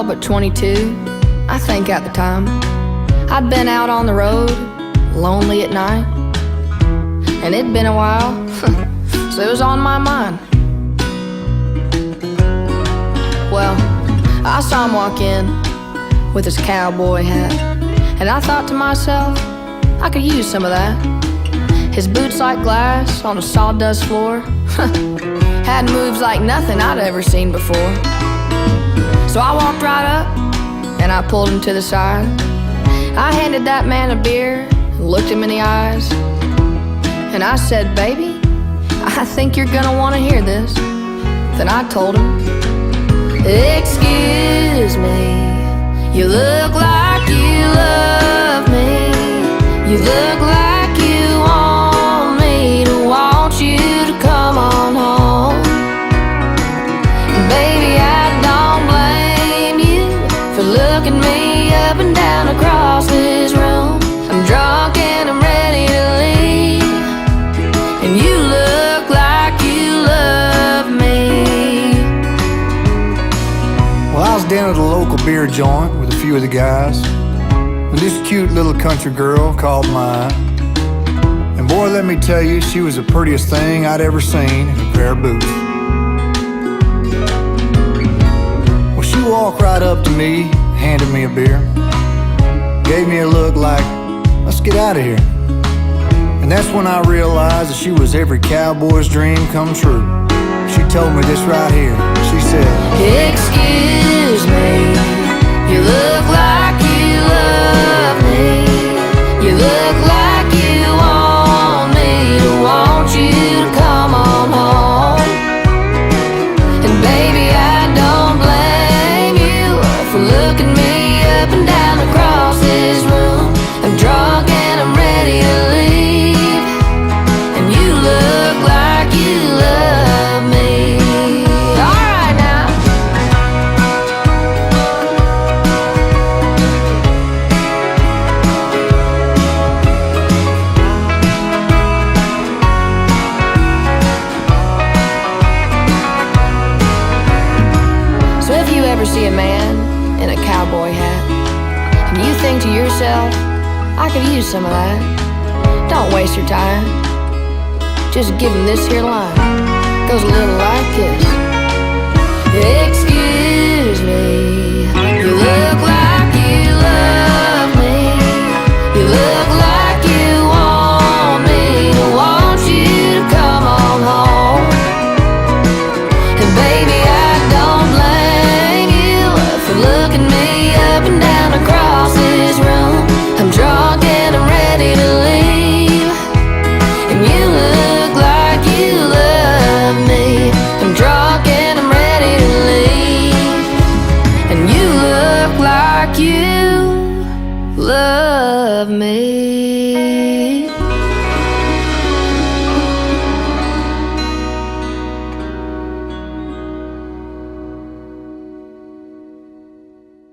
all but 22, I think at the time. I'd been out on the road, lonely at night, and it'd been a while, so it was on my mind. Well, I saw him walk in with his cowboy hat, and I thought to myself, I could use some of that. His boots like glass on a sawdust floor had moves like nothing I'd ever seen before. So I walked right up and I pulled him to the side. I handed that man a beer and looked him in the eyes, and I said, baby, I think you're gonna want to hear this. Then I told him, excuse me, you look like you love me. You look like you want me to want you to come on home. And baby, I don't blame you for looking me up and down across this room. I'm drunk and I'm ready to leave, and you look like you love me. Well, I was down at a local beer joint with a few of the guys, and this cute little country girl called mine. And boy, let me tell you, she was the prettiest thing I'd ever seen in a pair of boots. Well, she walked right up to me, handed me a beer, gave me a look like, let's get out of here. And that's when I realized that she was every cowboy's dream come true. She told me this right here. She said, excuse me, you look like you love me. You look like you want me to want you to come on home. And baby, I don't blame you for looking me up and down across this room. I'm drunk and I'm ready to leave, and you look like you love me. Alright now. So if you ever see a man in a cowboy hat and you think to yourself, I could use some of that, don't waste your time. Just give him this here line. Goes a little like this. Excuse me,